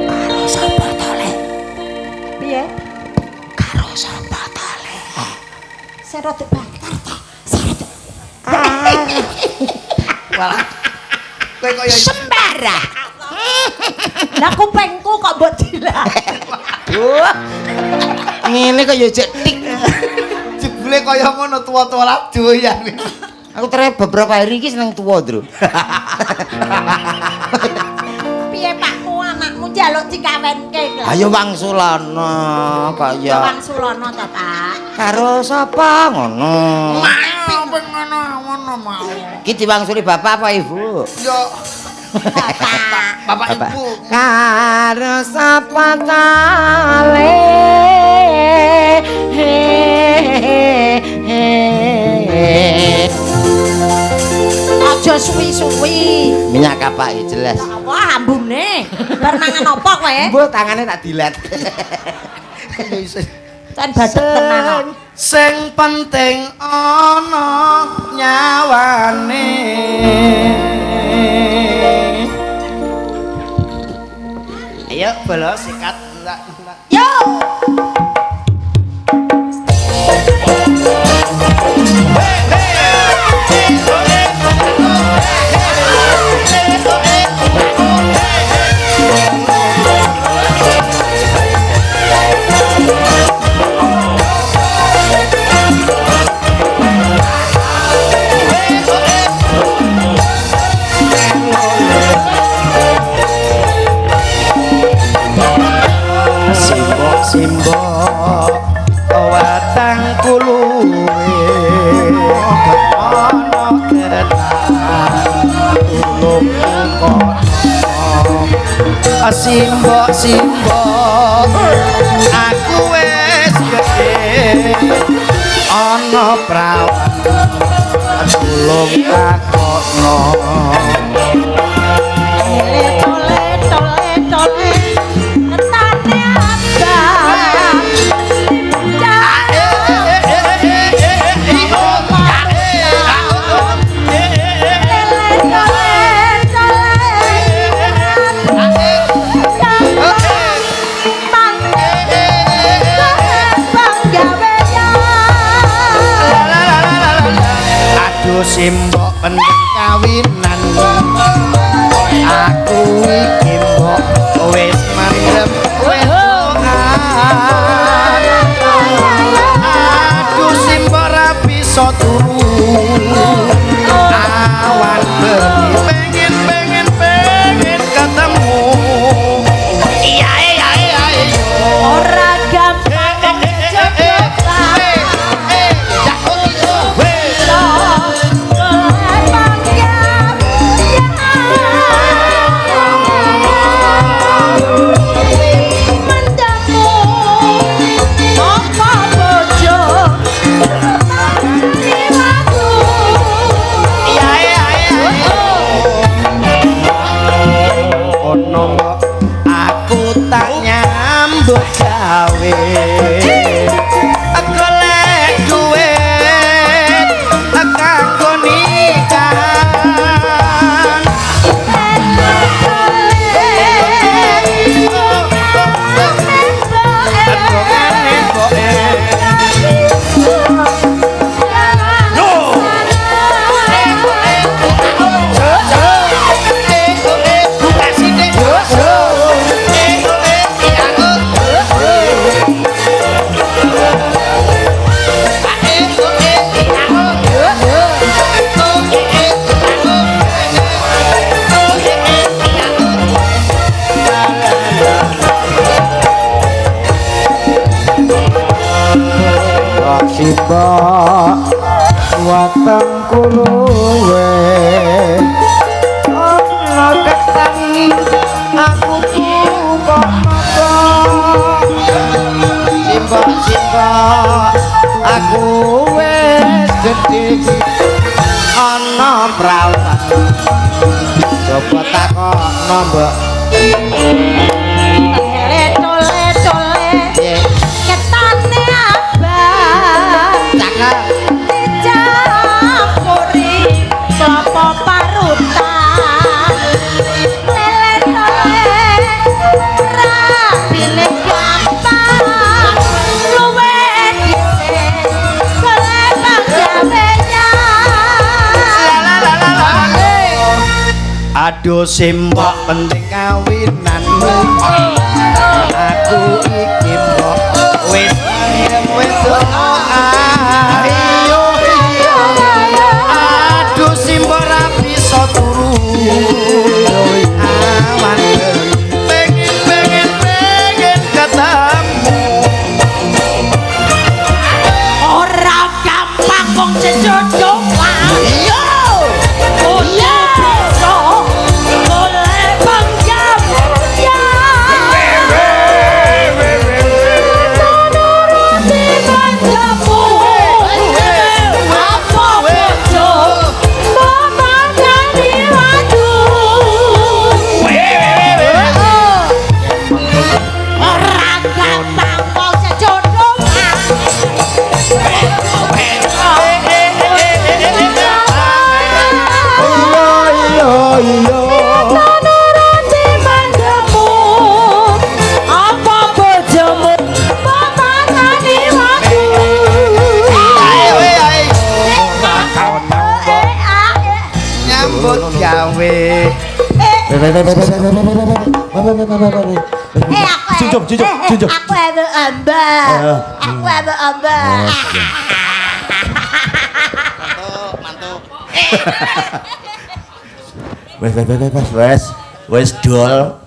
Karo sapa to le? Piye? Karo sapa to le? Sing rada banter ta. Sing rada. Wah. Kowe kaya sembarah. Lah kupingku kok mbok dilah. Ngene kok ya cetik. Jebule kaya ngono tua-tua lak doyan. Aku terus beberapa hari iki seneng tuwa, Ndro. Piye Pakmu anakmu njaluk dikawinke lho. Ayo wangsulana kaya. Wangsulana ta, Pak? Karo sapa ngono? Ngono mau. Iki diwangsuli bapak apa ibu? Yo Bapak. Bapak Ibu. Karo sapa tale? Aja suwi-suwi. Minyak kapak jelas. Apa ambune? Bar mangan apa kowe? Mbok tangane tak dilet. Kan badhet tenan. Sing penting ana nyawane. Ayo bolos sikat. Yo. Simbok watang kuluwe ana ketan tulung kono simbok aku wis gedhe ana prawan tulung takono simbok penting kawinan aku iki mbok wis mandhep aduh simbok ra bisa turu awan bengi pengen ketemu iya ora gampang aku tak nyambut gawe golek duit kanggo nikahan simbok watang kuluwe ana ketan aku kok mata simbok aku wis gedhe ana prawan coba takokno mbok ketane abang cakep dicampuri sapa paru utang lelet oleh rapine gampang luwe dhisik soleh bang jawenya Aduh simbok penting kawinan aku iki mbok wis aduh simbok ra bisa turu awan pengen ketemu ora gampang wong cecodokan iya iya bisa golek bang jawenya nuruti banjamu apa bojo bapak jadi waduh ora gampang wong cecodokan nuruti banjamu apa bojomu bapak jadi waduh nyambut gawe Junjung. Aku ada ambak. Aku ada ambak. wes dol